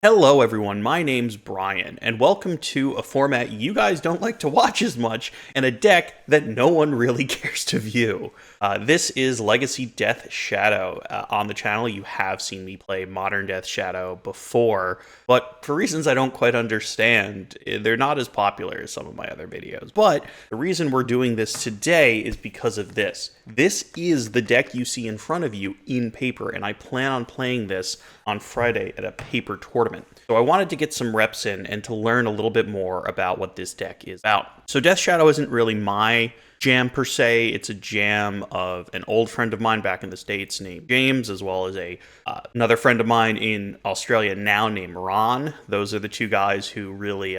Hello everyone, my name's Brian, and welcome to a format you guys don't like to watch as much, and a deck that no one really cares to view. This is Legacy Death Shadow. On the channel, you have seen me play Modern Death Shadow before, but for reasons I don't quite understand, they're not as popular as some of my other videos. But the reason we're doing this today is because of this. This is the deck you see in front of you in paper, and I plan on playing this on Friday at a paper tournament. So I wanted to get some reps in and to learn a little bit more about what this deck is about. So Death Shadow isn't really my jam per se. It's a jam of an old friend of mine back in the States named James, as well as another friend of mine in Australia now named Ron. Those are the two guys who really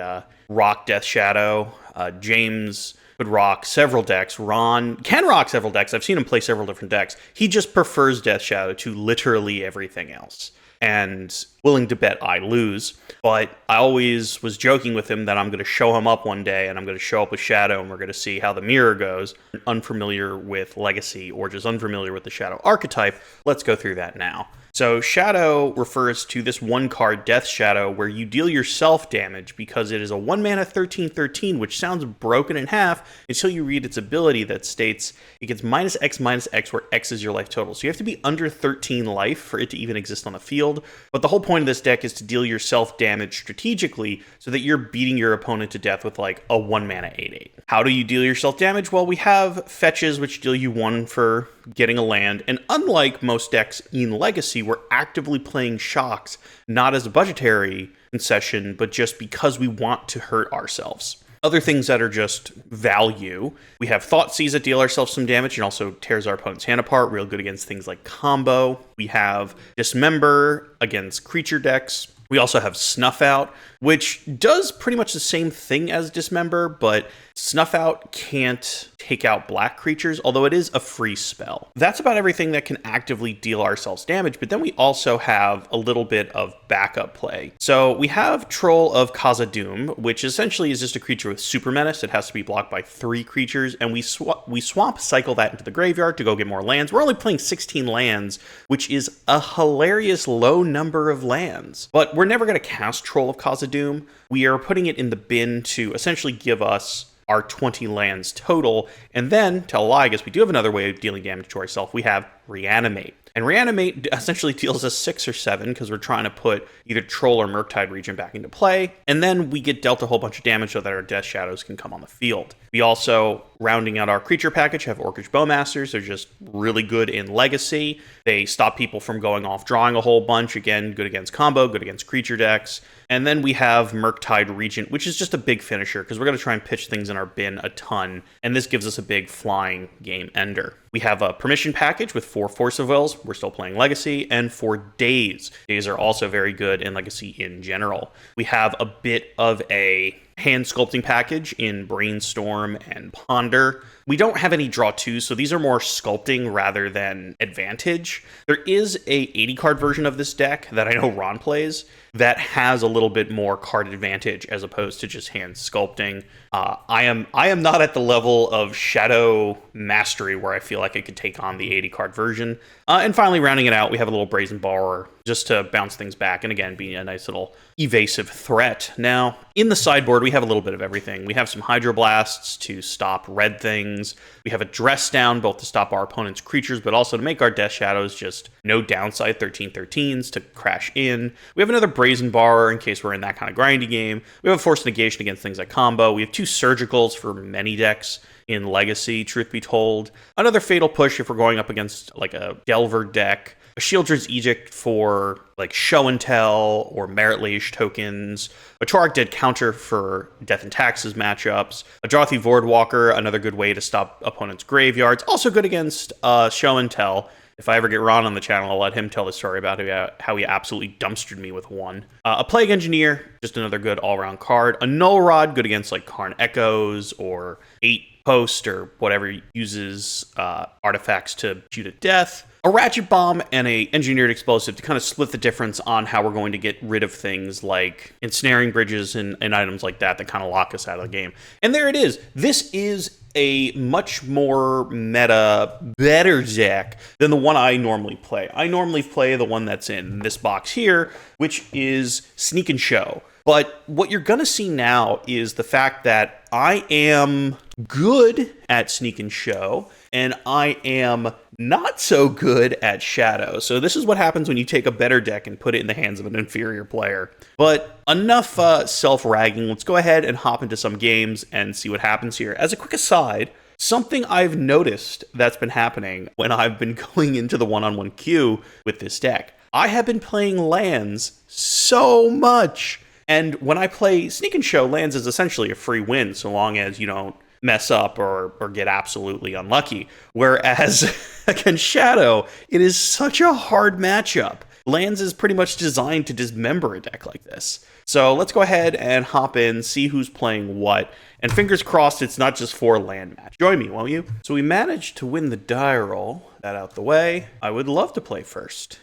rock Death Shadow. James would rock several decks. Ron can rock several decks. I've seen him play several different decks. He just prefers Death Shadow to literally everything else, and willing to bet I lose. But I always was joking with him that I'm going to show him up one day and I'm going to show up with Shadow and we're going to see how the mirror goes. Unfamiliar with Legacy or just unfamiliar with the Shadow archetype, let's go through that now. So Shadow refers to this one card, Death Shadow, where you deal yourself damage because it is a 1-mana 13/13, which sounds broken in half until you read its ability that states it gets -X, where X is your life total. So you have to be under 13 life for it to even exist on the field. But the whole point of this deck is to deal yourself damage strategically so that you're beating your opponent to death with like a 1-mana 8/8. How do you deal yourself damage? Well, we have fetches which deal you 1 for getting a land, and unlike most decks in Legacy, we're actively playing shocks, not as a budgetary concession, but just because we want to hurt ourselves. Other things that are just value, we have Thoughtseize that deal ourselves some damage and also tears our opponent's hand apart, real good against things like combo. We have Dismember against creature decks. We also have Snuff Out, which does pretty much the same thing as Dismember, but Snuff Out can't take out black creatures, although it is a free spell. That's about everything that can actively deal ourselves damage, but then we also have a little bit of backup play. So we have Troll of Khazad-dûm, which essentially is just a creature with super menace. It has to be blocked by 3 creatures, and we swamp cycle that into the graveyard to go get more lands. We're only playing 16 lands, which is a hilarious low number of lands. But we're never going to cast Troll of Khazad-dûm. We are putting it in the bin to essentially give us our 20 lands total, and then, tell a lie, I guess we do have another way of dealing damage to ourselves. We have Reanimate. And Reanimate essentially deals us 6 or 7 because we're trying to put either Troll or Murktide Regent back into play. And then we get dealt a whole bunch of damage so that our Death Shadows can come on the field. We also, rounding out our creature package, have Orcish Bowmasters. They're just really good in Legacy. They stop people from going off drawing a whole bunch. Again, good against combo, good against creature decks. And then we have Murktide Regent, which is just a big finisher because we're going to try and pitch things in our bin a ton. And this gives us a big flying game ender. We have a permission package with 4 Force of Wills. We're still playing Legacy, and 4 Days. Days are also very good in Legacy in general. We have a bit of a hand sculpting package in Brainstorm and Ponder. We don't have any draw 2s, so these are more sculpting rather than advantage. There is a 80 card version of this deck that I know Ron plays that has a little bit more card advantage as opposed to just hand sculpting. I am not at the level of Shadow mastery where I feel like I could take on the 80 card version. And finally, rounding it out, we have a little Brazen Borrower just to bounce things back and again be a nice little evasive threat. Now, in the sideboard, we have a little bit of everything. We have some Hydroblasts to stop red things. We have a Dress Down both to stop our opponent's creatures, but also to make our Death Shadows just no downside 13/13s to crash in. We have another Brazen Borrower in case we're in that kind of grindy game. We have a Forced Negation against things like combo. We have 2 Surgicals for many decks in Legacy, truth be told. Another Fatal Push if we're going up against like a Delver deck. A Sheoldred's Edict for like Show and Tell or Merit Liege tokens. A Torag Dead Counter for Death and Taxes matchups. A Drothi Voidwalker, another good way to stop opponents' graveyards. Also good against Show and Tell. If I ever get Ron on the channel, I'll let him tell the story about how he absolutely dumpstered me with 1. A Plague Engineer, just another good all-around card. A Null Rod, good against like Karn Echoes or 8 post or whatever uses artifacts to shoot at death, a ratchet bomb, and a engineered explosive to kind of split the difference on how we're going to get rid of things like ensnaring bridges and items like that kind of lock us out of the game. And there it is. This is a much more meta, better deck than the one I normally play. I normally play the one that's in this box here, which is Sneak and Show. But what you're going to see now is the fact that I am good at Sneak and Show, and I am not so good at Shadow. So this is what happens when you take a better deck and put it in the hands of an inferior player. But enough self-ragging. Let's go ahead and hop into some games and see what happens here. As a quick aside, something I've noticed that's been happening when I've been going into the one-on-one queue with this deck, I have been playing lands so much. And when I play Sneak and Show, lands is essentially a free win so long as you don't mess up or get absolutely unlucky. Whereas against Shadow, it is such a hard matchup. Lands is pretty much designed to dismember a deck like this. So let's go ahead and hop in, see who's playing what, and fingers crossed it's not just 4 land match. Join me, won't you? So we managed to win the die roll. That out the way. I would love to play first.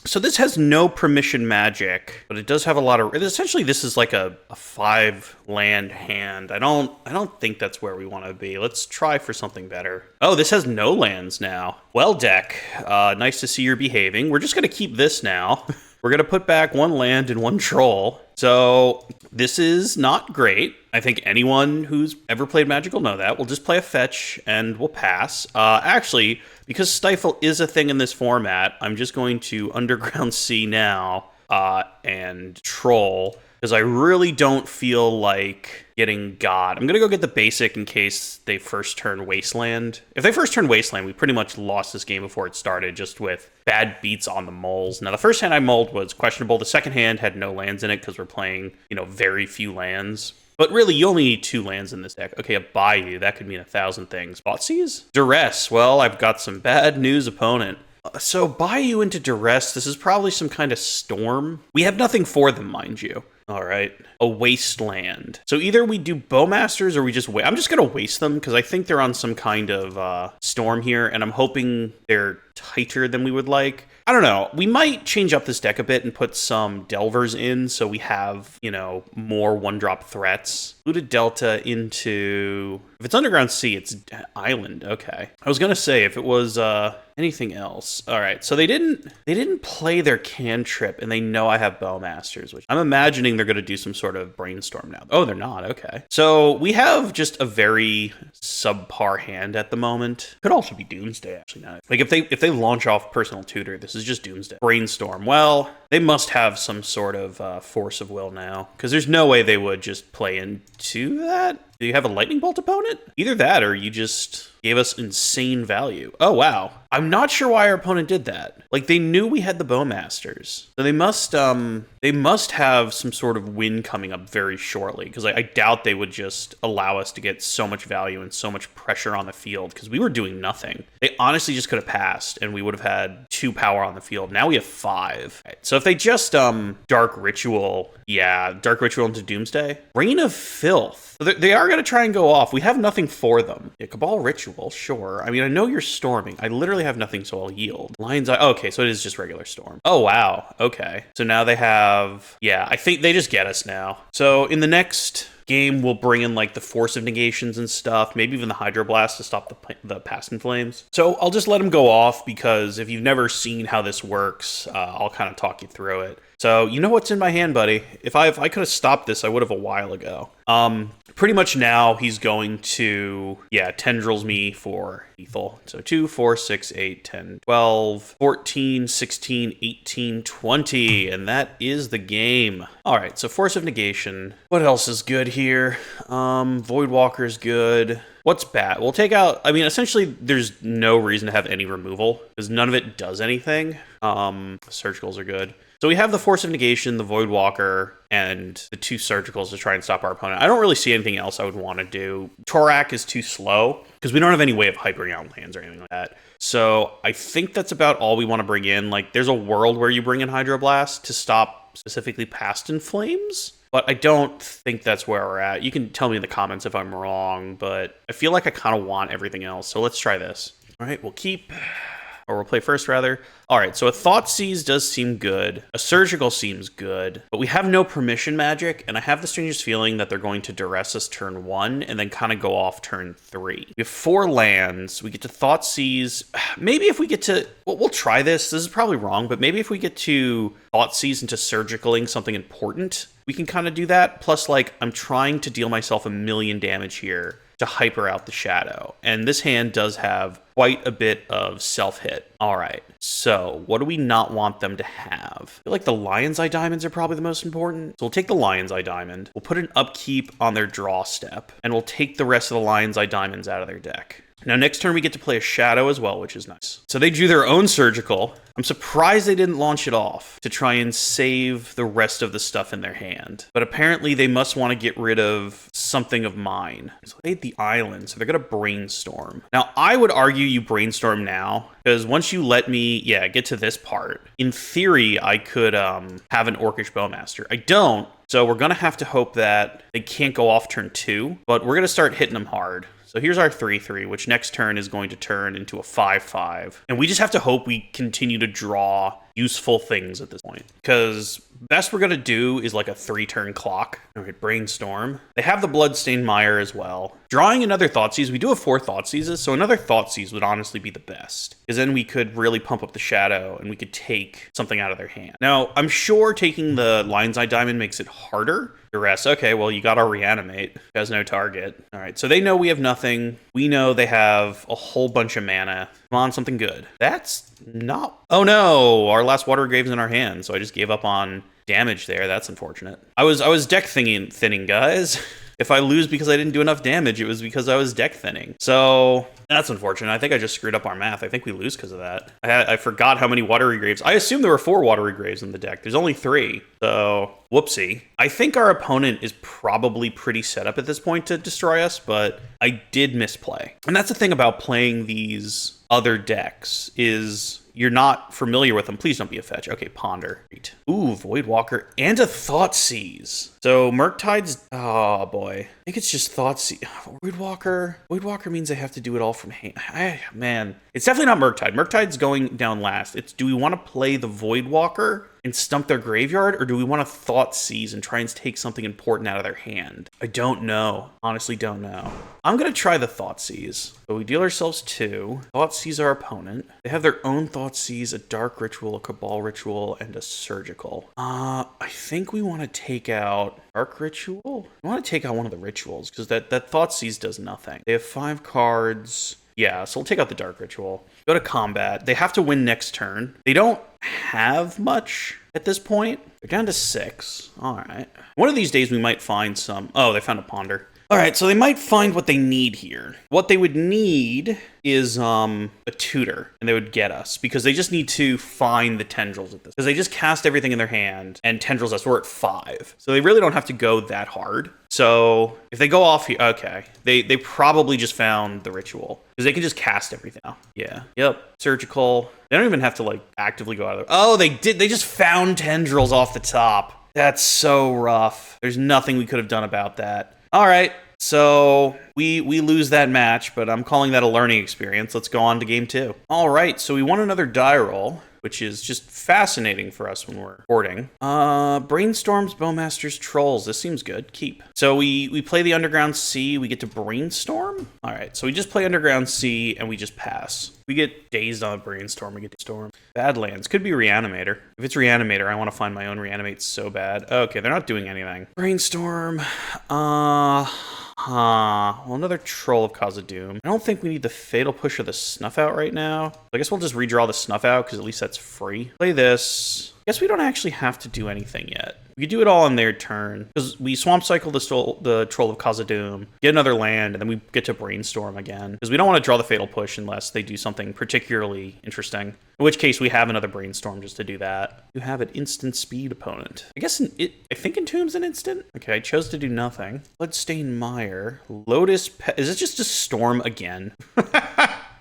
So this has no permission magic, but it does have a lot of, essentially this is like a 5 land hand. I don't think that's where we want to be. Let's try for something better. Oh, this has no lands now. Well, deck, nice to see you're behaving. We're just going to keep this now. We're going to put back 1 land and 1 troll. So this is not great. I think anyone who's ever played Magic will know that. We'll just play a fetch and we'll pass. Actually, because Stifle is a thing in this format, I'm just going to Underground Sea now and troll, because I really don't feel like getting God. I'm going to go get the basic in case they first turn Wasteland. If they first turn Wasteland, we pretty much lost this game before it started, just with bad beats on the moles. Now, the first hand I mulled was questionable. The second hand had no lands in it because we're playing, very few lands. But really, you only need 2 lands in this deck. Okay, a Bayou, that could mean 1,000 things. Thoughtseize? Duress, well, I've got some bad news, opponent. So Bayou into Duress, this is probably some kind of storm. We have nothing for them, mind you. All right, a Wasteland. So either we do Bowmasters or we just wait. I'm just going to waste them because I think they're on some kind of storm here, and I'm hoping they're tighter than we would like. I don't know. We might change up this deck a bit and put some Delvers in so we have, more 1-drop threats. Looted Delta into... If it's Underground Sea, it's Island. Okay. I was going to say, if it was anything else. All right. So they didn't play their cantrip, and they know I have Bowmasters, which I'm imagining they're going to do some sort of brainstorm now. Oh, they're not. Okay. So we have just a very subpar hand at the moment. Could also be Doomsday, actually. Not. Like, if they launch off Personal Tutor, this is just Doomsday. Brainstorm. Well, they must have some sort of force of will now, because there's no way they would just play into that. Do you have a Lightning Bolt opponent? Either that or you just gave us insane value. Oh, wow. I'm not sure why our opponent did that. Like, they knew we had the Bowmasters. So they must have some sort of win coming up very shortly, because I doubt they would just allow us to get so much value and so much pressure on the field, because we were doing nothing. They honestly just could have passed, and we would have had 2 power on the field. Now we have 5. Right, so if they just Dark Ritual, Dark Ritual into Doomsday. Reign of Filth. They are going to try and go off. We have nothing for them. Yeah, Cabal Ritual, sure. I mean, I know you're storming. I literally have nothing, so I'll yield. Lion's Eye. Okay, so it is just regular storm. Oh, wow. Okay. So now they have... Yeah, I think they just get us now. So in the next game, we'll bring in like the Force of Negations and stuff, maybe even the Hydroblast to stop the Past in Flames. So I'll just let them go off, because if you've never seen how this works, I'll kind of talk you through it. So you know what's in my hand, buddy. If I could have stopped this, I would have a while ago. Pretty much now he's going to, tendrils me for lethal. So 2, 4, 6, 8, 10, 12, 14, 16, 18, 20. And that is the game. All right, so Force of Negation. What else is good here? Voidwalker's good. What's bad? We'll take out, essentially there's no reason to have any removal, because none of it does anything. Surgicals are good. So we have the Force of Negation, the Voidwalker, and the 2 Surgicals to try and stop our opponent. I don't really see anything else I would want to do. Torak is too slow, because we don't have any way of hypering out lands or anything like that. So I think that's about all we want to bring in. Like, there's a world where you bring in Hydroblast to stop specifically Past in Flames. but I don't think that's where we're at. You can tell me in the comments if I'm wrong, but I feel like I kind of want everything else. So let's try this. All right, we'll keep, or we'll play first rather. All right, so a Thoughtseize does seem good. A Surgical seems good, but we have no permission magic, and I have the strangest feeling that they're going to duress us turn 1 and then kind of go off turn 3. We have 4 lands. We get to Thoughtseize. Maybe if we get to, well, we'll try this. This is probably wrong, but maybe if we get to Thoughtseize into Surgicaling something important, we can kind of do that. Plus, like, I'm trying to deal myself 1,000,000 damage here to hyper out the shadow. And this hand does have quite a bit of self-hit. All right, so what do we not want them to have? I feel like the Lion's Eye Diamonds are probably the most important. So we'll take the Lion's Eye Diamond. We'll put an upkeep on their draw step, and we'll take the rest of the Lion's Eye Diamonds out of their deck. Now, next turn, we get to play a Shadow as well, which is nice. So they drew their own Surgical. I'm surprised they didn't launch it off to try and save the rest of the stuff in their hand. But apparently, they must want to get rid of something of mine. So they hate the island, so they're going to Brainstorm. Now, I would argue you Brainstorm now, because once you let me, get to this part, in theory, I could have an Orcish Bowmaster. I don't, so we're going to have to hope that they can't go off turn 2, but we're going to start hitting them hard. So here's our 3/3, which next turn is going to turn into a 5/5. And we just have to hope we continue to draw useful things at this point. Because best we're going to do is like a 3-turn clock. All right, Brainstorm. They have the Bloodstained Mire as well. Drawing another Thoughtseize. We do have 4 Thoughtseizes, so another Thoughtseize would honestly be the best. Because then we could really pump up the shadow and we could take something out of their hand. Now, I'm sure taking the Lion's Eye Diamond makes it harder. The rest, okay, well, you got our Reanimate. It has no target. All right, so they know we have nothing. We know they have a whole bunch of mana. Come on, something good. That's not... Oh no, our last Watery Grave's in our hand, so I just gave up on damage there. That's unfortunate. I was deck thinning, guys. If I lose because I didn't do enough damage, it was because I was deck thinning. So that's unfortunate. I think I just screwed up our math. I think we lose because of that. I forgot how many Watery Graves. I assumed there were 4 Watery Graves in the deck. There's only 3. So whoopsie. I think our opponent is probably pretty set up at this point to destroy us, but I did misplay. And that's the thing about playing these other decks is you're not familiar with them. Please don't be a fetch. Okay, Ponder. Great. Ooh, Voidwalker and a Thoughtseize. So Murktide's... Oh, boy. I think it's just Thoughtseize. Voidwalker. Voidwalker means I have to do it all from hand. Man. It's definitely not Murktide. Murktide's going down last. It's, do we want to play the Voidwalker and stump their graveyard, or do we want to Thoughtseize and try and take something important out of their hand? I don't know. Honestly, don't know. I'm going to try the Thoughtseize. So we deal ourselves 2. Thoughtseize our opponent. They have their own Thoughtseize, a Dark Ritual, a Cabal Ritual, and a Surgical. I think we want to take out Dark Ritual. I want to take out one of the rituals, because that Thoughtseize does nothing. They have 5 cards. Yeah, so we'll take out the Dark Ritual. Go to combat. They have to win next turn. They don't have much at this point. They're down to 6. All right. One of these days we might find some... Oh, they found a Ponder. All right, so they might find what they need here. What they would need is a tutor, and they would get us, because they just need to find the tendrils at this. Because they just cast everything in their hand, and tendrils us. We're at 5. So they really don't have to go that hard. So if they go off here, okay. They probably just found the ritual, because they can just cast everything now. Yeah, yep, Surgical. They don't even have to, like, actively go out of there. Oh, they did. They just found tendrils off the top. That's so rough. There's nothing we could have done about that. All right, so we lose that match, but I'm calling that a learning experience. Let's go on to game 2. All right, so we won another die roll, which is just fascinating for us when we're recording. Brainstorms, Bowmasters, Trolls. This seems good. Keep. So we play the Underground Sea. We get to Brainstorm. All right, so we just play Underground Sea, and we just pass. We get dazed on Brainstorm. We get Storm. Badlands. Could be Reanimator. If it's Reanimator, I want to find my own Reanimate so bad. Okay, they're not doing anything. Brainstorm. Well, another Troll of Khazad-dûm. I don't think we need the Fatal Push or the Snuff Out right now. I guess we'll just redraw the Snuff Out, because at least that's free. Play this. I guess we don't actually have to do anything yet. We could do it all on their turn, because we Swamp Cycle the Troll of Khazad-dûm, get another land, and then we get to Brainstorm again. Because we don't want to draw the Fatal Push unless they do something particularly interesting. In which case, we have another Brainstorm just to do that. You have an instant speed opponent. I guess I think Entomb's an instant? Okay, I chose to do nothing. Bloodstained Mire. Lotus... Is it just a Storm again?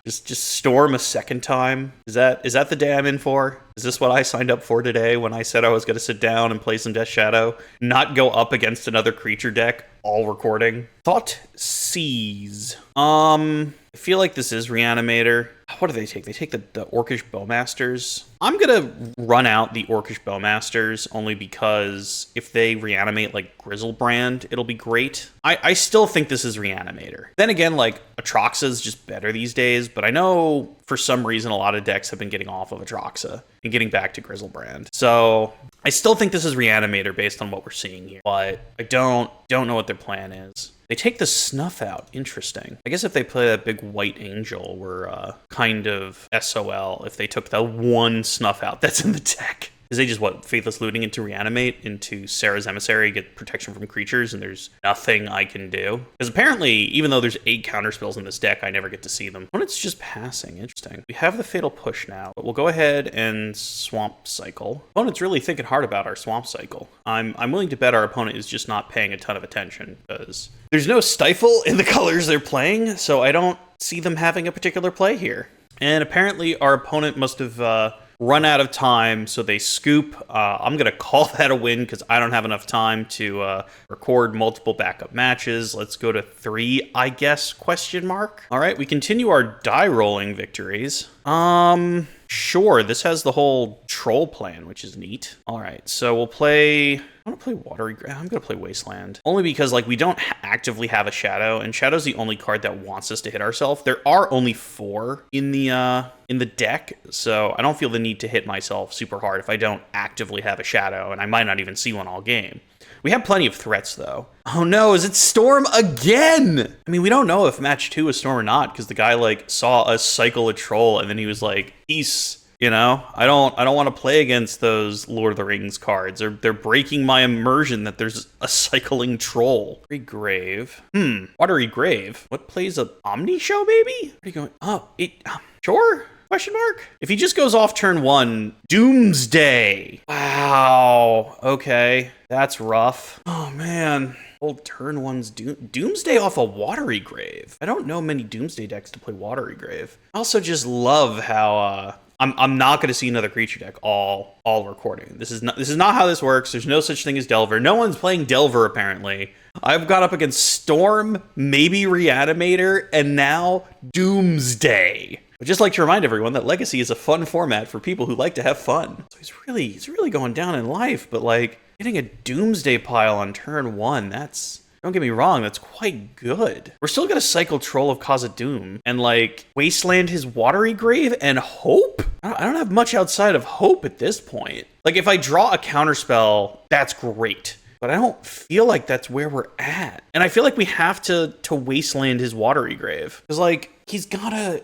Just storm a second time. Is that the day I'm in for? Is this what I signed up for today when I said I was going to sit down and play some Death Shadow? Not go up against another creature deck, all recording? Thought Seize. I feel like this is Reanimator. What do they take? They take the Orcish Bowmasters. I'm going to run out the Orcish Bowmasters only because if they reanimate like Grizzlebrand, it'll be great. I still think this is Reanimator. Then again, like Atraxa is just better these days, but I know for some reason a lot of decks have been getting off of Atraxa and getting back to Grizzlebrand. So I still think this is Reanimator based on what we're seeing here, but I don't know what their plan is. They take the Snuff out. Interesting. I guess if they play that big white angel, we're kind of SOL if they took the one Snuff out that's in the deck. Because they just, Faithless Looting into Reanimate, into Sarah's Emissary, get protection from creatures, and there's nothing I can do. Because apparently, even though there's 8 counterspells in this deck, I never get to see them. Opponent's just passing. Interesting. We have the Fatal Push now, but we'll go ahead and Swamp Cycle. Opponent's really thinking hard about our Swamp Cycle. I'm willing to bet our opponent is just not paying a ton of attention, because there's no Stifle in the colors they're playing, so I don't see them having a particular play here. And apparently, our opponent must have run out of time, so they scoop. I'm going to call that a win because I don't have enough time to record multiple backup matches. Let's go to 3, I guess, question mark. All right, we continue our die rolling victories. Sure, this has the whole troll plan, which is neat. All right, so we'll play... I want to play Watery Grave. I'm going to play Wasteland. Only because, like, we don't actively have a Shadow, and Shadow's the only card that wants us to hit ourselves. There are only 4 in the deck, so I don't feel the need to hit myself super hard if I don't actively have a Shadow, and I might not even see one all game. We have plenty of threats, though. Oh no, is it Storm again? I mean, we don't know if match 2 is Storm or not, because the guy, like, saw us cycle a troll, and then he was like, peace. You know, I don't want to play against those Lord of the Rings cards. They're breaking my immersion that there's a cycling troll. Watery Grave. Watery Grave. What plays a Omni Show, baby? What are you going? Oh, sure? Question mark? If he just goes off turn 1, Doomsday. Wow. Okay. That's rough. Oh, man. Old turn 1's Doomsday off a Watery Grave. I don't know many Doomsday decks to play Watery Grave. I also just love how, I'm not going to see another creature deck all recording. This is not how this works. There's no such thing as Delver. No one's playing Delver, apparently. I've gone up against Storm, maybe Reanimator, and now Doomsday. I'd just like to remind everyone that Legacy is a fun format for people who like to have fun. So he's really going down in life, but like getting a Doomsday pile on turn 1, that's... Don't get me wrong, that's quite good. We're still gonna cycle Troll of Khazad-dûm and like Wasteland his Watery Grave and Hope? I don't have much outside of Hope at this point. Like if I draw a counterspell, that's great. But I don't feel like that's where we're at. And I feel like we have to Wasteland his Watery Grave. Because like he's gotta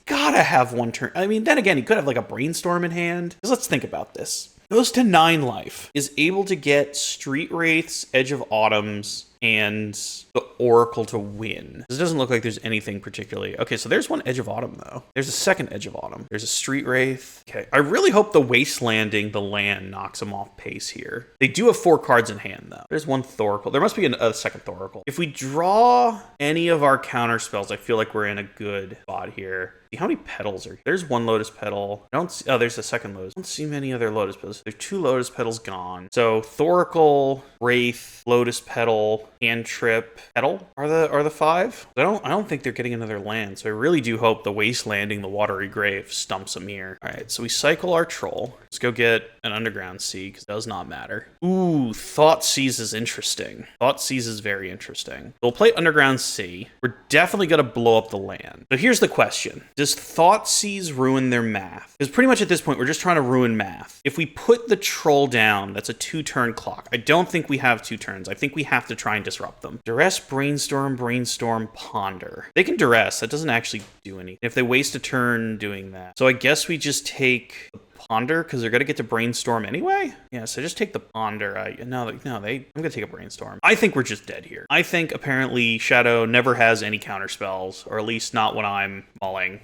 have one turn. I mean, then again, he could have like a Brainstorm in hand. Because let's think about this. Goes to 9 life, is able to get Street Wraiths, Edge of Autumns, and the Oracle to win. This doesn't look like there's anything particularly... Okay, so there's one Edge of Autumn, though. There's a second Edge of Autumn. There's a Street Wraith. Okay, I really hope the Wastelanding the land knocks him off pace here. They do have 4 cards in hand, though. There's one Thoracle. There must be a second Thoracle. If we draw any of our counter spells, I feel like we're in a good spot here. How many petals are... There's one Lotus Petal. I don't see... Oh, there's a second Lotus. I don't see many other Lotus Petals. There's 2 Lotus Petals gone. So, Thoracle, Wraith, Lotus Petal, Cantrip, Petal are the 5. I don't think they're getting another land, so I really do hope the Wastelanding the Watery Grave stumps them here. Alright, so we cycle our Troll. Let's go get an Underground Sea, because it does not matter. Ooh, Thought Seize is interesting. Thought Seize is very interesting. We'll play Underground Sea. We're definitely going to blow up the land. So here's the question. Does Thought Seize ruin their math? Because pretty much at this point, we're just trying to ruin math. If we put the Troll down, that's a 2-turn clock. I don't think we have 2 turns. I think we have to try and disrupt them. Duress, Brainstorm, Ponder. They can Duress. That doesn't actually do anything. If they waste a turn doing that. So I guess we just take... Ponder, because they're going to get to Brainstorm anyway? Yeah, so just take the Ponder. I'm going to take a Brainstorm. I think we're just dead here. I think apparently Shadow never has any counter spells, or at least not when I'm mulling.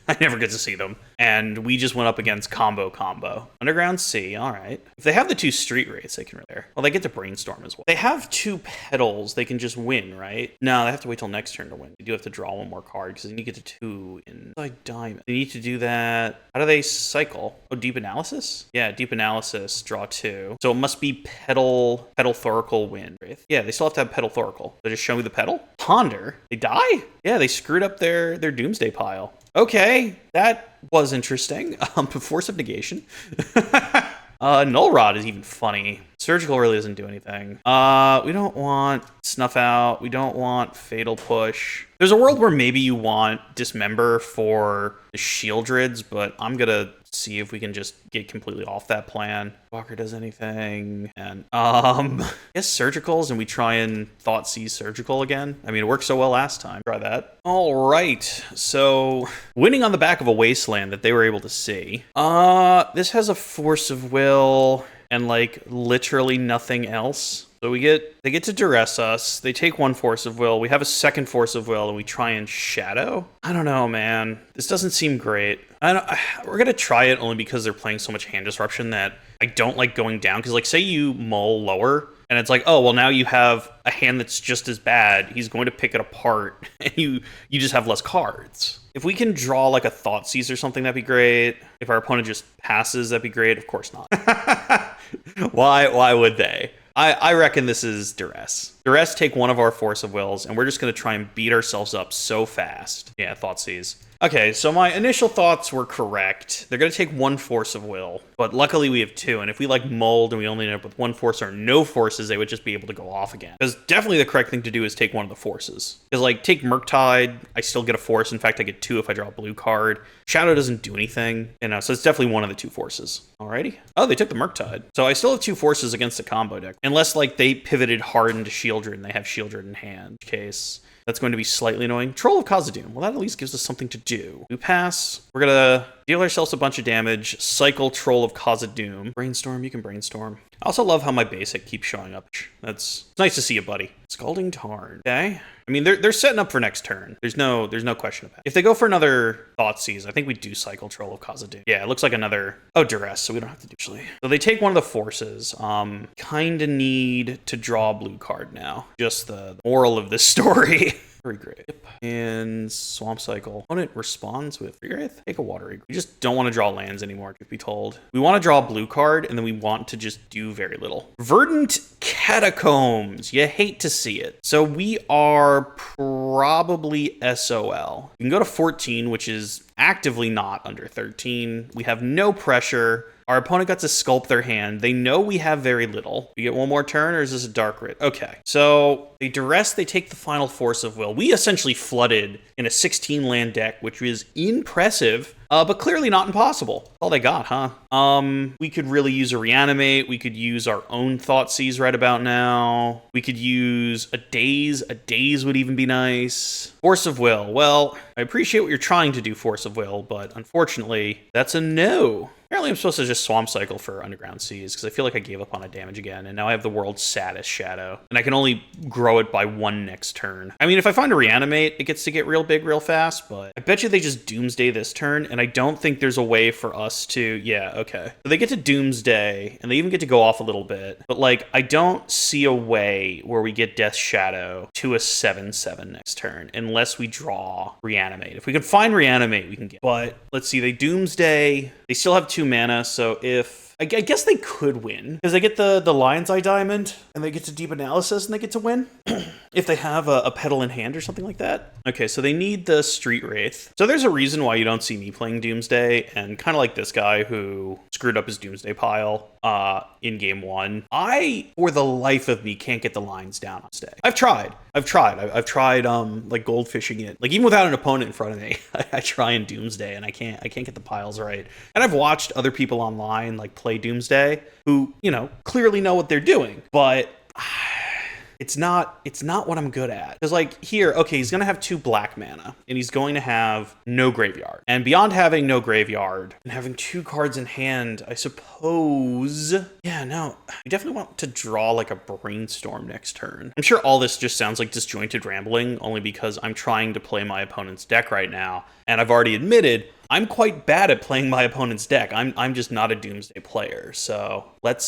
I never get to see them. And we just went up against combo. Underground Sea, all right. If they have the 2 street rates, they can really... Well, they get to brainstorm as well. They have 2 petals. They can just win, right? No, they have to wait till next turn to win. They do have to draw 1 more card because they need to get to 2 in diamond. They need to do that. How do they cycle? Oh, deep analysis? Yeah, deep analysis, draw 2. So it must be petal Thoracle win. Yeah, they still have to have petal Thoracle. They just show me the petal? Ponder? They die? Yeah, they screwed up their Doomsday pile. Okay, that was interesting. Force of negation. Null Rod is even funny. Surgical really doesn't do anything. We don't want Snuff Out. We don't want Fatal Push. There's a world where maybe you want Dismember for the Shieldrids, but I'm gonna see if we can just get completely off that plan. Walker does anything. And yes, Surgicals, and we try and Thought Seize Surgical again. I mean, it worked so well last time. Try that. All right, so winning on the back of a Wasteland that they were able to see. This has a Force of Will and like literally nothing else. So they get to duress us. They take 1 Force of Will. We have a 2nd Force of Will, and we try and Shadow. I don't know, man. This doesn't seem great. We're gonna try it only because they're playing so much hand disruption that I don't like going down. Because like, say you mull lower, and it's like, oh well, now you have a hand that's just as bad. He's going to pick it apart, and you just have less cards. If we can draw like a Thought Seize or something, that'd be great. If our opponent just passes, that'd be great. Of course not. Why would they? I reckon this is duress. Duress take 1 of our Force of Wills, and we're just going to try and beat ourselves up so fast. Yeah, Thought Seize. Okay, so my initial thoughts were correct. They're going to take 1 Force of Will, but luckily we have 2, and if we like mold and we only end up with 1 Force or no Forces, they would just be able to go off again. Because definitely the correct thing to do is take 1 of the Forces. Because like, take Murktide, I still get a Force. In fact, I get 2 if I draw a blue card. Shadow doesn't do anything, so it's definitely 1 of the 2 Forces. Alrighty. Oh, they took the Murktide. So I still have 2 Forces against a combo deck. Unless like they pivoted hard into Shieldred and they have Shieldred in hand. In which case, that's going to be slightly annoying. Troll of Khazad-dûm. Well, that at least gives us something to do. We pass. We're going to deal ourselves a bunch of damage. Cycle Troll of Khazad-dûm. Brainstorm. You can brainstorm. I also love how my basic keeps showing up. It's nice to see you, buddy. Scalding Tarn. Okay. I mean, they're setting up for next turn. There's no question about it. If they go for another Thought Seize, I think we do cycle Troll of Khazad-dûm. Yeah, it looks like another... Oh, Duress, so we don't have to do actually. So they take 1 of the Forces. Kind of need to draw a blue card now. Just the moral of this story. Very great. Yep. And Swamp Cycle. Opponent responds with Wraith. Take a Water Eagle. We just don't want to draw lands anymore, truth be told. We want to draw a blue card, and then we want to just do very little. Verdant Catacombs. You hate to see it. So we are probably SOL. We can go to 14, which is actively not under 13. We have no pressure. Our opponent got to sculpt their hand. They know we have very little. We get 1 more turn, or is this a Dark Rit? Okay. So they duress, they take the final Force of Will. We essentially flooded in a 16 land deck, which was impressive, but clearly not impossible. All they got, huh? We could really use a Reanimate. We could use our own Thought Seize right about now. We could use a Daze. A Daze would even be nice. Force of Will. Well, I appreciate what you're trying to do, Force of Will, but unfortunately, that's a no. Apparently I'm supposed to just Swamp Cycle for Underground Seas, because I feel like I gave up on a damage again, and now I have the world's saddest Shadow, and I can only grow it by 1 next turn. I mean, if I find a Reanimate, it gets to get real big real fast, but I bet you they just Doomsday this turn, and I don't think there's a way for us to... Yeah, okay. So they get to Doomsday, and they even get to go off a little bit, but like, I don't see a way where we get Death Shadow to a 7/7 next turn, unless we draw Reanimate. If we can find Reanimate, we can get... But, let's see, they Doomsday... They still have 2 mana, so if... I guess they could win, because they get the Lion's Eye Diamond, and they get to Deep Analysis, and they get to win. If they have a Petal in hand or something like that. Okay, so they need the Street Wraith. So there's a reason why you don't see me playing Doomsday, and kind of like this guy who screwed up his Doomsday pile in game 1. I, for the life of me, can't get the lines down on Stay. I've tried like goldfishing it. Like, even without an opponent in front of me, I try and Doomsday, and I can't get the piles right. And I've watched other people online, like, play Doomsday, who, clearly know what they're doing, but it's not what I'm good at. Because like here, okay, he's going to have 2 black mana, and he's going to have no graveyard. And beyond having no graveyard and having 2 cards in hand, I suppose, yeah, no, I definitely want to draw like a Brainstorm next turn. I'm sure all this just sounds like disjointed rambling, only because I'm trying to play my opponent's deck right now, and I've already admitted I'm quite bad at playing my opponent's deck. I'm just not a Doomsday player. So let's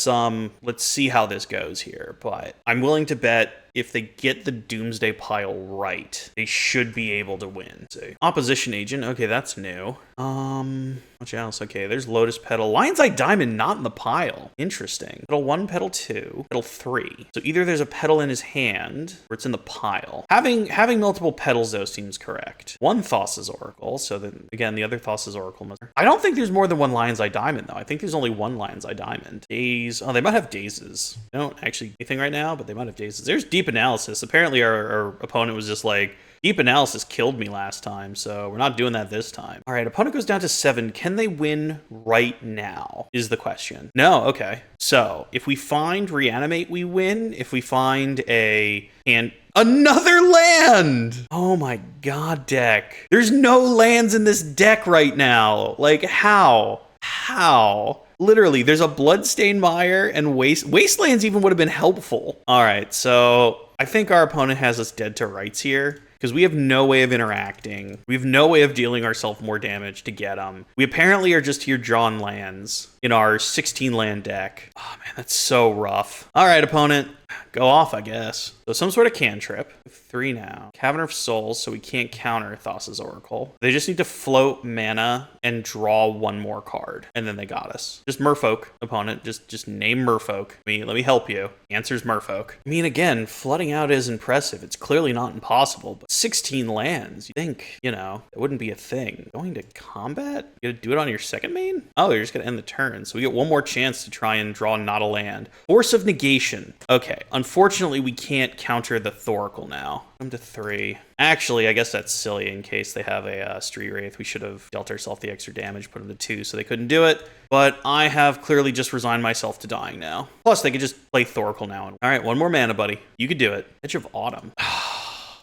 see how this goes here. But I'm willing to bet if they get the Doomsday pile right, they should be able to win. Let's see. Opposition Agent. Okay, that's new. What else? Okay, there's Lotus Petal. Lion's Eye Diamond not in the pile. Interesting. Petal 1, Petal 2, Petal 3. So either there's a petal in his hand or it's in the pile. Having multiple petals though seems correct. One Thassa's Oracle. So then again, the other Thassa's Oracle must. I don't think there's more than one Lion's Eye Diamond though. I think there's only one Lion's Eye Diamond. Days. Oh, they might have dazes. They don't actually do anything right now, but they might have dazes. There's Deep Analysis. Apparently our opponent was just like, Deep Analysis killed me last time, so we're not doing that this time. All right, opponent goes down to 7. Can they win right now is the question. No, okay. So if we find Reanimate, we win. If we find another land! Oh my god, deck. There's no lands in this deck right now. Like, how? How? Literally, there's a Bloodstained Mire and Wastelands even would have been helpful. All right, so I think our opponent has us dead to rights here, because we have no way of interacting. We have no way of dealing ourselves more damage to get them. We apparently are just here drawing lands in our 16 land deck. Oh man, that's so rough. All right, opponent, go off, I guess. So some sort of cantrip. 3 now. Cavern of Souls, so we can't counter Thassa's Oracle. They just need to float mana and draw one more card, and then they got us. Just Merfolk, opponent. Just name Merfolk. Let me help you. Answer's Merfolk. I mean, again, flooding out is impressive. It's clearly not impossible, but 16 lands. You think, it wouldn't be a thing. Going to combat? You gotta do it on your second main? Oh, you're just gonna end the turn. So we get one more chance to try and draw not a land. Force of Negation. Okay, unfortunately, we can't counter the Thoracle now. Come to 3. Actually, I guess that's silly in case they have a Street Wraith. We should have dealt ourselves the extra damage, put them to 2, so they couldn't do it. But I have clearly just resigned myself to dying now. Plus, they could just play Thoracle now. All right, one more mana, buddy. You could do it. Edge of Autumn.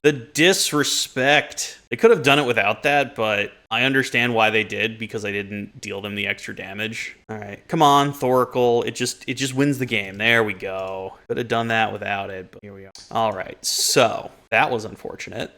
The disrespect. They could have done it without that, but I understand why they did, because I didn't deal them the extra damage. All right, come on, Thoracle. It just wins the game. There we go. Could have done that without it, but here we go. All right, so that was unfortunate.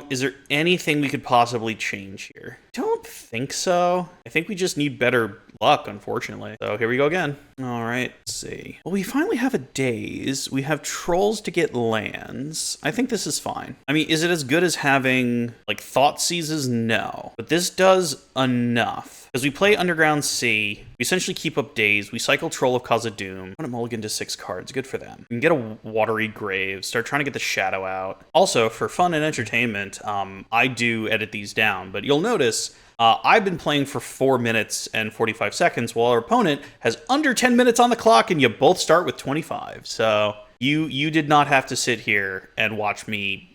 Is there anything we could possibly change here? Don't think so. I think we just need better luck, unfortunately. So here we go again. All right, let's see. Well, we finally have a daze. We have trolls to get lands. I think this is fine. I mean, is it as good as having like Thought Seizes? No, but this does enough. As we play Underground Sea, we essentially keep up days. We cycle Troll of Khazad-dûm. Put a mulligan to 6 cards. Good for them. We can get a Watery Grave. Start trying to get the Shadow out. Also, for fun and entertainment, I do edit these down, but you'll notice I've been playing for 4 minutes and 45 seconds while our opponent has under 10 minutes on the clock, and you both start with 25. So you did not have to sit here and watch me,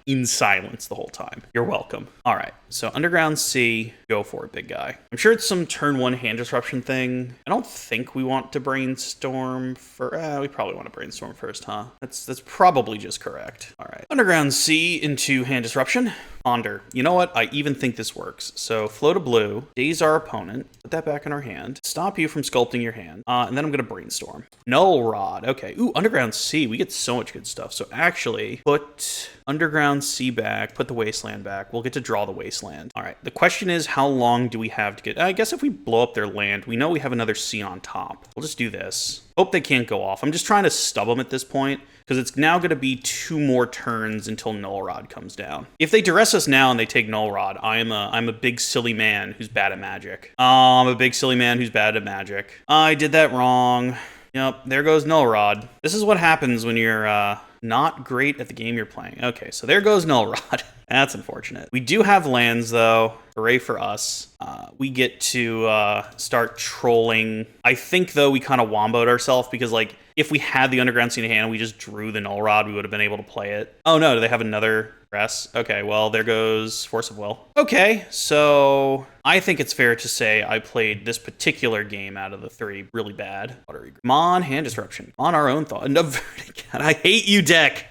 in silence the whole time. You're welcome. All right. So Underground Sea, go for it, big guy. I'm sure it's some turn 1 hand disruption thing. I don't think we want to brainstorm we probably want to brainstorm first, huh? That's probably just correct. All right. Underground Sea into hand disruption. Ponder. You know what? I even think this works. So float a blue, daze our opponent, put that back in our hand, stop you from sculpting your hand, and then I'm going to brainstorm. Null Rod. Okay. Ooh, Underground Sea. We get so much good stuff. So actually, put Underground Sea back, put the Wasteland back. We'll get to draw the Wasteland. All right. The question is, how long do we have to get? I guess if we blow up their land, we know we have another sea on top. We'll just do this. Hope they can't go off. I'm just trying to stub them at this point, because it's now going to be 2 more turns until Null Rod comes down. If they duress us now and they take Null Rod, I'm a big silly man who's bad at magic. I'm a big silly man who's bad at magic. I did that wrong. Yep, there goes Null Rod. This is what happens when you're not great at the game you're playing. Okay, so there goes Null Rod. That's unfortunate. We do have lands, though. Hooray for us. We get to start trolling. I think, though, we kind of womboed ourselves, because, like, if we had the Underground Sea in hand and we just drew the Null Rod, we would have been able to play it. Oh, no, do they have another press? Okay, well, there goes Force of Will. Okay, so I think it's fair to say I played this particular game out of the 3 really bad. Come on, hand disruption. On our own thought. No, God, I hate you, deck.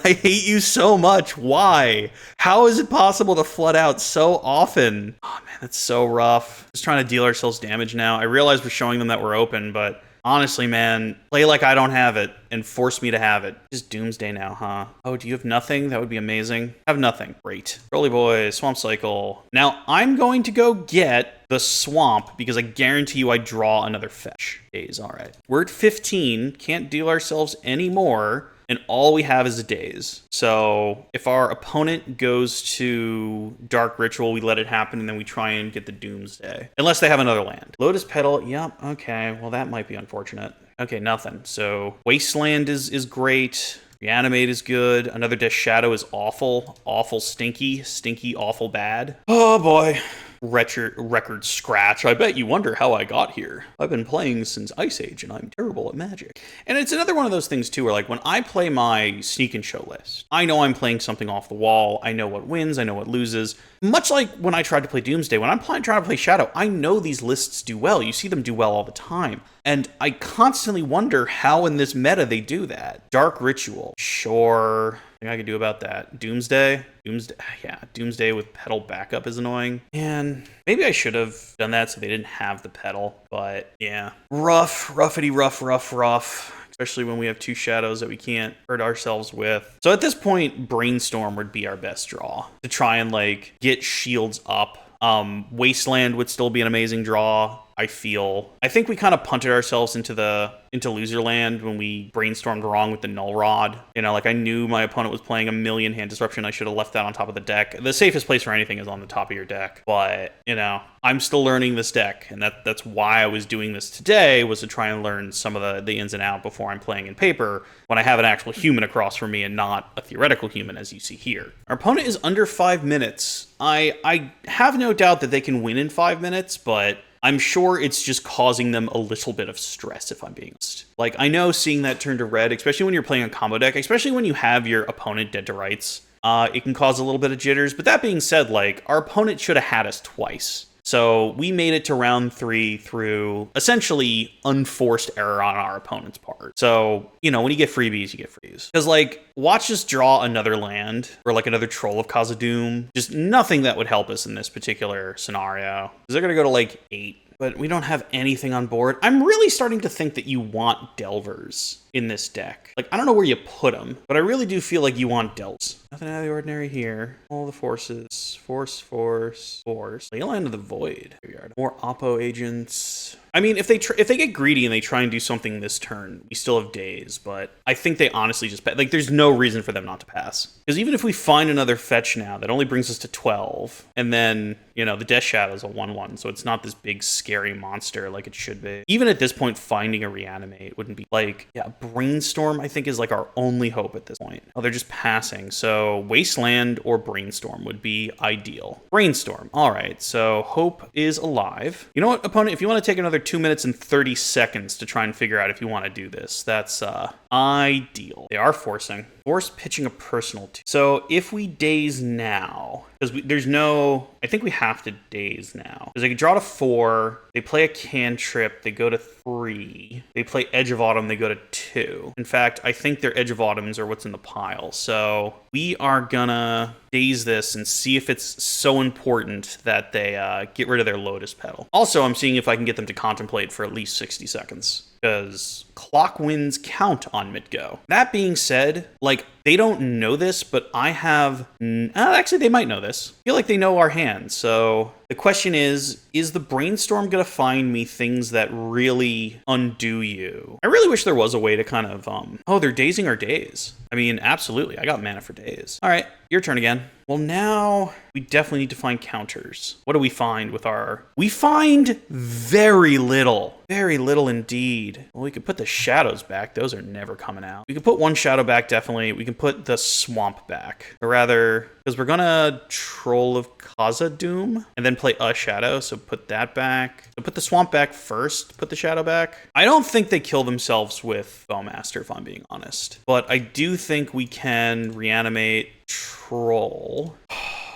I hate you so much. Why? How is it possible to flood out so often? Oh, man, that's so rough. Just trying to deal ourselves damage now. I realize we're showing them that we're open, but Honestly, man, play like I don't have it and force me to have it. Just Doomsday now, huh? Oh, do you have nothing? That would be amazing. Have nothing. Great. Rolly Boy, Swamp Cycle. Now, I'm going to go get the Swamp because I guarantee you I draw another fetch. Days, all right. We're at 15. Can't deal ourselves any more. And all we have is a Daze. So if our opponent goes to Dark Ritual, we let it happen, and then we try and get the Doomsday. Unless they have another land. Lotus Petal, yep, okay. Well, that might be unfortunate. Okay, nothing. So Wasteland is great. Reanimate is good. Another Death Shadow is awful. Awful stinky. Stinky, awful bad. Oh, boy. Record scratch. I bet you wonder how I got here. I've been playing since Ice Age, and I'm terrible at Magic. And it's another one of those things, too, where, like, when I play my Sneak and Show list, I know I'm playing something off the wall. I know what wins. I know what loses. Much like when I tried to play Doomsday, when I'm trying to play Shadow, I know these lists do well. You see them do well all the time. And I constantly wonder how in this meta they do that. Dark Ritual. Sure. Thing I could do about that. Doomsday. Yeah, Doomsday with Petal backup is annoying. And maybe I should have done that so they didn't have the Petal. But yeah. Roughy rough. Especially when we have two shadows that we can't hurt ourselves with. So at this point, Brainstorm would be our best draw. To try and, like, get shields up. Wasteland would still be an amazing draw. I think we kind of punted ourselves into loser land when we brainstormed wrong with the Null Rod. You know, like, I knew my opponent was playing a million hand disruption. I should have left that on top of the deck. The safest place for anything is on the top of your deck. But, you know, I'm still learning this deck, and that's why I was doing this today, was to try and learn some of the ins and outs before I'm playing in paper, when I have an actual human across from me and not a theoretical human, as you see here. Our opponent is under 5 minutes. I have no doubt that they can win in 5 minutes, but I'm sure it's just causing them a little bit of stress, if I'm being honest. Like, I know seeing that turn to red, especially when you're playing a combo deck, especially when you have your opponent dead to rights, it can cause a little bit of jitters. But that being said, like, our opponent should have had us twice. So we made it to round 3 through essentially unforced error on our opponent's part. So, you know, when you get freebies, you get freebies. Because, like, watch us draw another land or, like, another Troll of Khazad-dûm. Just nothing that would help us in this particular scenario. Because they're going to go to, like, 8. But we don't have anything on board. I'm really starting to think that you want Delvers in this deck. Like, I don't know where you put them, but I really do feel like you want Delvers. Nothing out of the ordinary here. All the forces. Force. Leyland Land of the Void. More Oppo agents. I mean, if they get greedy and they try and do something this turn, we still have days, but I think they honestly just... Like, there's no reason for them not to pass. Because even if we find another fetch now, that only brings us to 12, and then, you know, the Death Shadow is a 1/1, so it's not this big, scary monster like it should be. Even at this point, finding a Reanimate wouldn't be... Like, yeah, Brainstorm, I think, is, like, our only hope at this point. Oh, they're just passing, so Wasteland or Brainstorm would be ideal. Brainstorm, all right, so Hope is alive. You know what, opponent, if you want to take another 2 minutes and 30 seconds to try and figure out if you want to do this, that's ideal. They are forcing. Force pitching a personal two. So if we daze now, because there's no... I think we have to daze now. Because they can draw to 4, they play a cantrip, they go to 3, they play Edge of Autumn, they go to 2. In fact, I think their Edge of Autumns are what's in the pile. So we are gonna daze this and see if it's so important that they get rid of their Lotus Petal. Also, I'm seeing if I can get them to contemplate for at least 60 seconds. Because clock wins count on mid-go. That being said, like, they don't know this, but I have... actually, they might know this. I feel like they know our hand, so... The question is the Brainstorm going to find me things that really undo you? I really wish there was a way to kind of... Oh, they're dazing our days. I mean, absolutely. I got mana for days. All right, your turn again. Well, now we definitely need to find counters. What do we find with our... We find very little. Very little indeed. Well, we could put the shadows back. Those are never coming out. We could put one shadow back, definitely. We can put the swamp back. Or rather, because we're going to Troll of Khazad-dûm and then play a shadow, so put that back. So put the swamp back first, put the shadow back. I don't think they kill themselves with Bowmaster, if I'm being honest. But I do think we can reanimate Troll.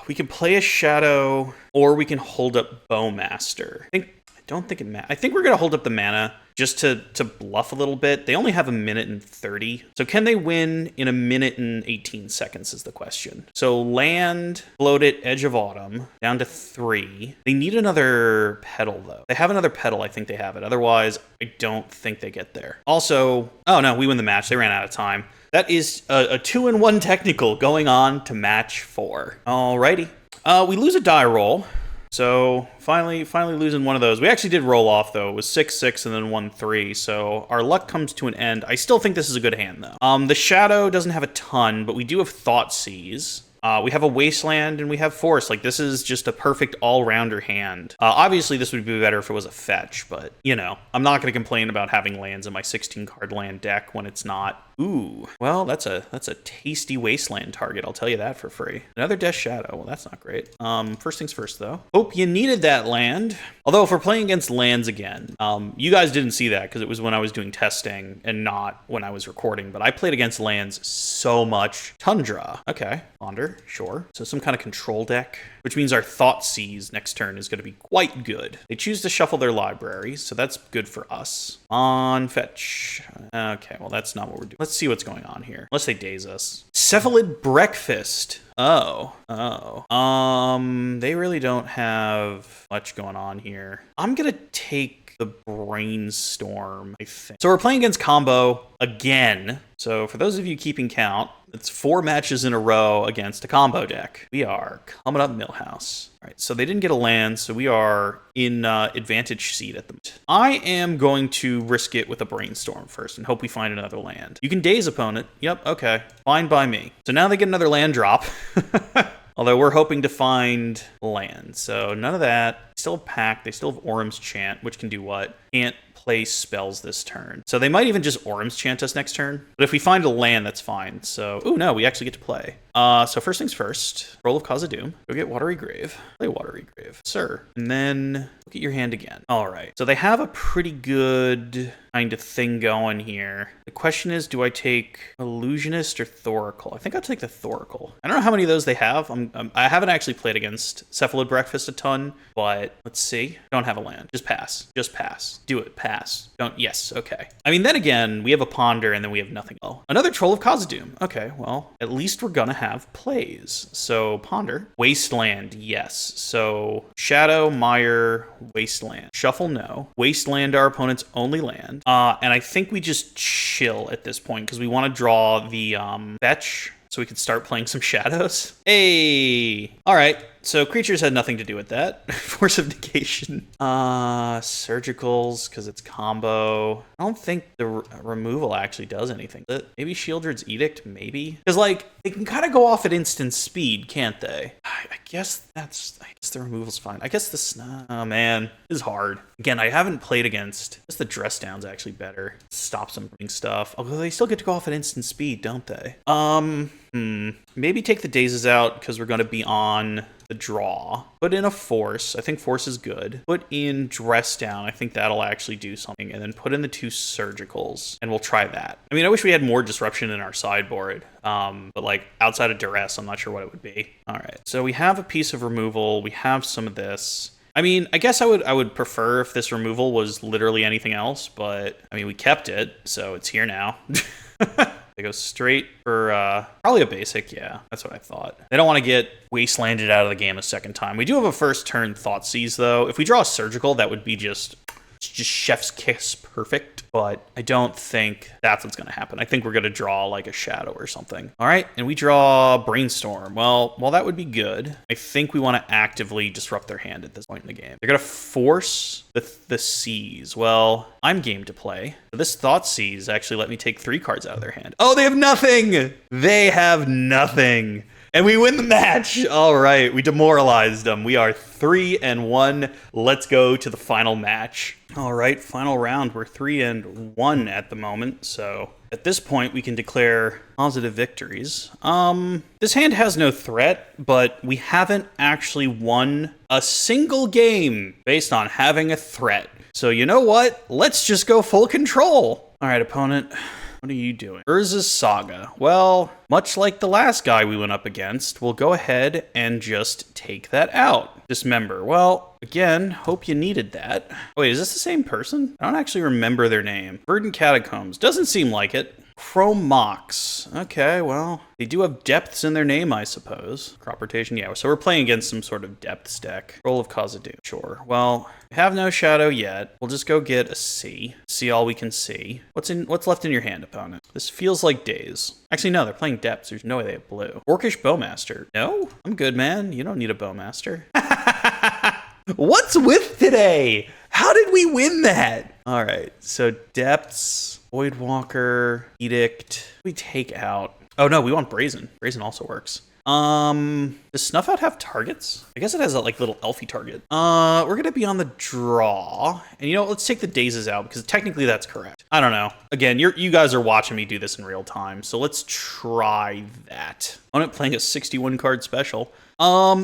We can play a shadow, or we can hold up Bowmaster. I think we're going to hold up the mana, just to bluff a little bit. They only have a minute and 30. So can they win in a minute and 18 seconds is the question. So land, Bloated, Edge of Autumn, down to 3. They need another pedal, though. They have another pedal. I think they have it. Otherwise, I don't think they get there. Also, oh no, we win the match. They ran out of time. That is a 2-in-1 technical going on to match 4. Alrighty. We lose a die roll. So finally losing one of those. We actually did roll off, though. It was 6-6 and then 1-3. So our luck comes to an end. I still think this is a good hand, though. The Shadow doesn't have a ton, but we do have Thoughtseize. We have a Wasteland and we have Force. Like, this is just a perfect all-rounder hand. Obviously, this would be better if it was a fetch, but, you know, I'm not going to complain about having lands in my 16-card land deck when it's not. Ooh, well, that's a tasty Wasteland target, I'll tell you that for free. Another Death Shadow, well, that's not great. First things first, though. Hope you needed that land. Although, if we're playing against lands again, you guys didn't see that because it was when I was doing testing and not when I was recording, but I played against lands so much. Tundra, okay, Ponder, sure. So some kind of control deck, which means our Thoughtseize next turn is going to be quite good. They choose to shuffle their library, so that's good for us. On fetch. Okay, well, that's not what we're doing. Let's see what's going on here. Unless they daze us. Cephalid Breakfast. Oh. They really don't have much going on here. I'm gonna take the Brainstorm, I think. So we're playing against combo again. So for those of you keeping count, it's 4 matches in a row against a combo deck. We are coming up Millhouse. All right, so they didn't get a land, so we are in advantage seat at the moment. I am going to risk it with a Brainstorm first and hope we find another land. You can daze opponent. Yep, okay. Fine by me. So now they get another land drop. Although we're hoping to find land. So none of that. They still have Pact. They still have Orum's Chant, which can do what? Can't play spells this turn. So they might even just Orum's Chant us next turn. But if we find a land, that's fine. So, oh no, we actually get to play. So first things first, roll of Cause of Doom. Go get Watery Grave. Play Watery Grave. Sir. And then look at your hand again. All right. So they have a pretty good kind of thing going here. The question is, do I take Illusionist or Thoracle? I think I'll take the Thoracle. I don't know how many of those they have. I haven't actually played against Cephalid Breakfast a ton, but let's see. Don't have a land. Just pass. Just pass. Do it. Pass. Don't. Yes. Okay. I mean, then again, we have a Ponder and then we have nothing. Oh, another Troll of Cause of Doom. Okay. Well, at least we're gonna have plays. So Ponder. Wasteland. Yes. So Shadow, Mire, Wasteland. Shuffle, no. Wasteland, our opponent's only land. And I think we just chill at this point because we want to draw the fetch so we can start playing some shadows. Hey! All right. So creatures had nothing to do with that. Force of Negation. Surgicals, because it's combo. I don't think the removal actually does anything. Maybe Shieldred's Edict, maybe? Because, like, they can kind of go off at instant speed, can't they? I guess the removal's fine. I guess oh man, this is hard. Again, I haven't played against, I guess the Dress Down's actually better. Stops them from doing stuff. Although they still get to go off at instant speed, don't they? Maybe take the Dazes out because we're going to be on the draw. Put in a Force. I think Force is good. Put in Dress Down. I think that'll actually do something. And then put in the 2 Surgicals. And we'll try that. I mean, I wish we had more disruption in our sideboard. But like outside of Duress, I'm not sure what it would be. All right. So we have a piece of removal. We have some of this. I mean, I guess I would prefer if this removal was literally anything else. But I mean, we kept it. So it's here now. They go straight for probably a basic. Yeah, that's what I thought. They don't want to get Wastelanded out of the game a second time. We do have a first turn Thoughtseize, though. If we draw a Surgical, that would be just chef's kiss perfect. But I don't think that's what's going to happen. I think we're going to draw like a Shadow or something. All right, and we draw Brainstorm. Well, that would be good. I think we want to actively disrupt their hand at this point in the game. They're going to force the Seize. Well, I'm game to play. This Thoughtseize actually let me take 3 cards out of their hand. Oh, they have nothing! They have nothing. And we win the match. All right, we demoralized them. We are 3-1. Let's go to the final match. All right, final round. We're 3-1 at the moment. So at this point, we can declare positive victories. This hand has no threat, but we haven't actually won a single game based on having a threat. So you know what? Let's just go full control. All right, opponent. What are you doing? Urza's Saga. Well, much like the last guy we went up against, we'll go ahead and just take that out. Dismember. Well, again, hope you needed that. Wait, is this the same person? I don't actually remember their name. Verdant Catacombs. Doesn't seem like it. Chrome Mox. Okay, well, they do have depths in their name, I suppose. Crop rotation, yeah. So we're playing against some sort of depths deck. Roll of Khazad-dûm. Sure. Well, we have no shadow yet. We'll just go get a C. See all we can see. What's left in your hand, opponent? This feels like days. Actually, no, they're playing depths. There's no way they have blue. Orcish Bowmaster. No? I'm good, man. You don't need a Bowmaster. What's with today? How did we win that? All right, so depths, Voidwalker, Edict. We take out. Oh no, we want Brazen. Brazen also works. Does Snuff Out have targets? I guess it has a like little elfy target. We're gonna be on the draw, and you know what? Let's take the dazes out because technically that's correct. I don't know. Again, you guys are watching me do this in real time, so let's try that. I'm playing a 61 card special.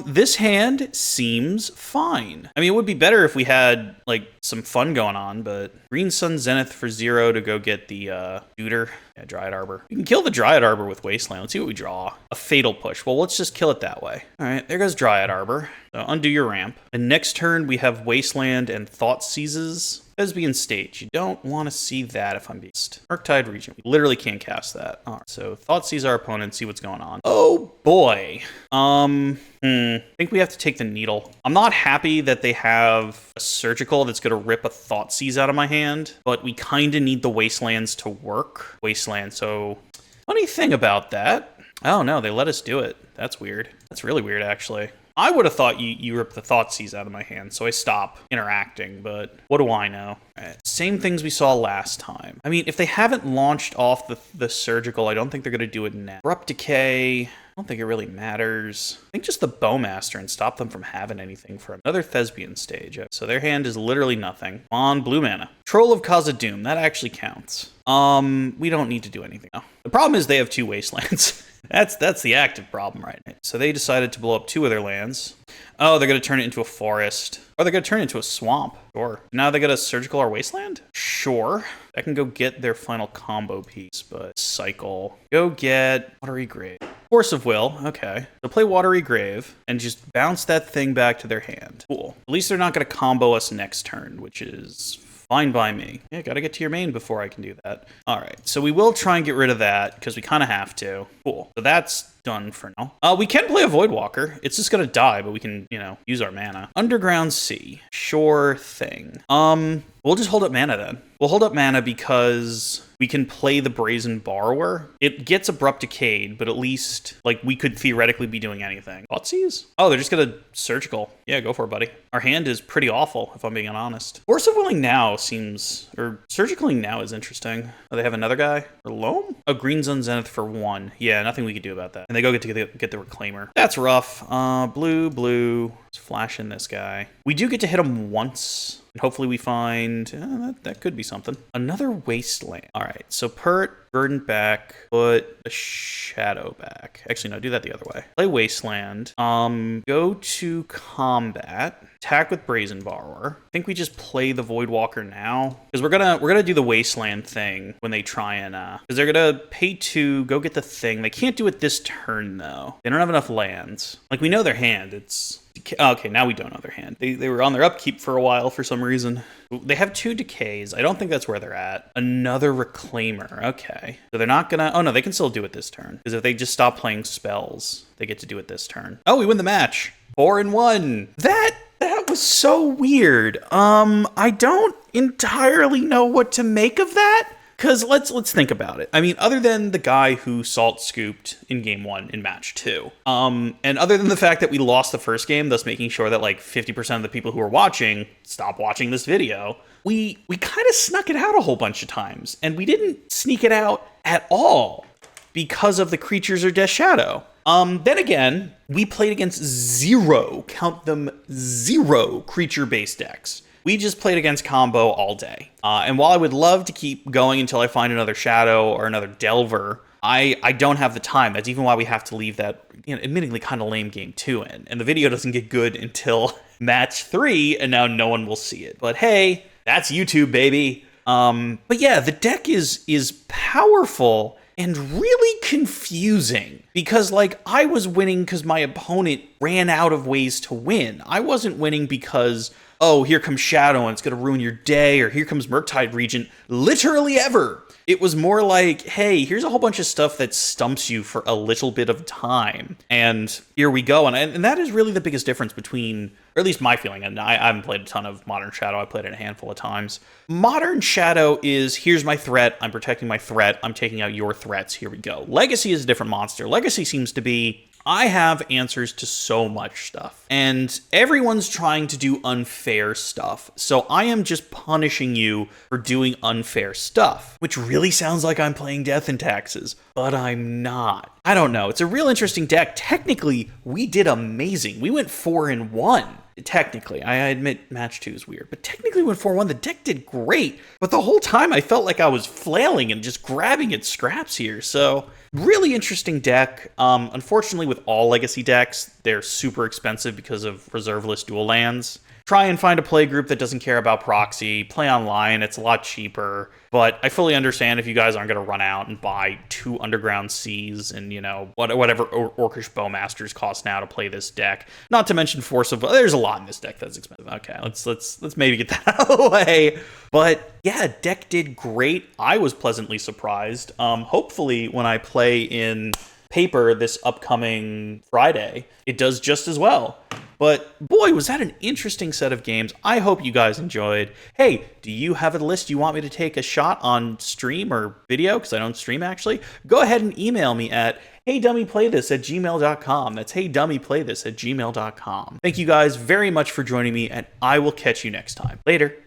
This hand seems fine. I mean, it would be better if we had, like, some fun going on, but Green Sun Zenith for 0 to go get the, Tutor. Yeah, Dryad Arbor. We can kill the Dryad Arbor with Wasteland. Let's see what we draw. A Fatal Push. Well, let's just kill it that way. All right, there goes Dryad Arbor. So undo your ramp. And next turn, we have Wasteland and Thought Seizes. Lesbian Stage. You don't want to see that if I'm beast. Murktide Region. We literally can't cast that. All right, so Thought Seize our opponent, see what's going on. Oh boy. I think we have to take the Needle. I'm not happy that they have a Surgical that's going to rip a Thought Seize out of my hand, but we kind of need the Wastelands to work. Wasteland, so funny thing about that. Oh no, they let us do it. That's weird. That's really weird, actually. I would have thought you ripped the Thought Seize out of my hand, so I stop interacting, but what do I know? Right. Same things we saw last time. I mean, if they haven't launched off the Surgical, I don't think they're going to do it now. Abrupt Decay, I don't think it really matters. I think just the Bowmaster and stop them from having anything for another Thespian Stage. So their hand is literally nothing. On blue mana. Troll of Khazad-dûm, that actually counts. We don't need to do anything now. The problem is they have 2 Wastelands. That's the active problem right now. So they decided to blow up 2 of their lands. Oh, they're going to turn it into a forest. Or they're going to turn it into a swamp. Sure. Now they got a Surgical or Wasteland? Sure. I can go get their final combo piece, but cycle. Go get Watery Grave. Force of Will. Okay. So play Watery Grave and just bounce that thing back to their hand. Cool. At least they're not going to combo us next turn, which is fine by me. Yeah, gotta get to your main before I can do that. All right, so we will try and get rid of that because we kind of have to. Cool. So that's done for now. We can play a Voidwalker. It's just gonna die, but we can, you know, use our mana. Underground Sea. Sure thing. We'll just hold up mana then. We'll hold up mana because we can play the Brazen Borrower. It gets Abrupt Decayed, but at least, like, we could theoretically be doing anything. Thoughtseize? Oh, they're just gonna Surgical. Yeah, go for it, buddy. Our hand is pretty awful, if I'm being honest. Force of Willing now seems, or Surgicaling now is interesting. Oh, they have another guy? Or Loam? Oh, Green Sun Zenith for 1. Yeah, nothing we could do about that. And they go get the Reclaimer. That's rough. Blue. Let's flash in this guy. We do get to hit him once. And hopefully we find, that could be something. Another Wasteland. All right, so Pert, Verdant back, put a Shadow back. Actually, no, do that the other way. Play Wasteland. Go to combat. Attack with Brazen Borrower. I think we just play the Voidwalker now. Because we're gonna do the Wasteland thing when they try and, because they're gonna pay 2, go get the thing. They can't do it this turn, though. They don't have enough lands. Like, we know their hand. It's... Okay, now we don't know their hand. They were on their upkeep for a while for some reason. They have 2 decays. I don't think that's where they're at. Another Reclaimer. Okay. So they're not gonna... Oh, no, they can still do it this turn. Because if they just stop playing spells, they get to do it this turn. Oh, we win the match. 4-1. That was so weird. I don't entirely know what to make of that. Because let's think about it. I mean, other than the guy who salt scooped in game 1 in match 2, and other than the fact that we lost the first game, thus making sure that like 50% of the people who are watching stop watching this video, we kind of snuck it out a whole bunch of times, and we didn't sneak it out at all because of the Creatures or Death Shadow. Then again, we played against 0, count them 0 creature-based decks. We just played against combo all day. And while I would love to keep going until I find another Shadow or another Delver, I don't have the time. That's even why we have to leave that, you know, admittedly kind of lame game 2 in. And the video doesn't get good until match 3, and now no one will see it. But hey, that's YouTube, baby. But yeah, the deck is powerful and really confusing because, like, I was winning because my opponent ran out of ways to win. I wasn't winning because, oh, here comes Shadow and it's going to ruin your day, or here comes Murktide Regent, literally ever. It was more like, hey, here's a whole bunch of stuff that stumps you for a little bit of time, and here we go. And that is really the biggest difference between, or at least my feeling, and I haven't played a ton of Modern Shadow, I played it a handful of times. Modern Shadow is, here's my threat, I'm protecting my threat, I'm taking out your threats, here we go. Legacy is a different monster. Legacy seems to be, I have answers to so much stuff, and everyone's trying to do unfair stuff, so I am just punishing you for doing unfair stuff, which really sounds like I'm playing Death and Taxes, but I'm not. I don't know, it's a real interesting deck. Technically, we did amazing. We went 4-1. Technically, I admit match 2 is weird, but technically when 4-1, the deck did great, but the whole time I felt like I was flailing and just grabbing at scraps here, so really interesting deck. Unfortunately, with all Legacy decks, they're super expensive because of reserve-less dual lands. Try and find a play group that doesn't care about proxy. Play online, it's a lot cheaper. But I fully understand if you guys aren't going to run out and buy 2 Underground Seas and, you know, whatever Orcish Bowmasters cost now to play this deck. Not to mention Force of... There's a lot in this deck that's expensive. Okay, let's maybe get that out of the way. But yeah, deck did great. I was pleasantly surprised. Hopefully, when I play in Paper this upcoming Friday, it does just as well. But boy, was that an interesting set of games. I hope you guys enjoyed. Hey, do you have a list you want me to take a shot on stream or video? Because I don't stream, actually. Go ahead and email me at heydummyplaythis@gmail.com. That's heydummyplaythis@gmail.com. Thank you guys very much for joining me, and I will catch you next time. Later.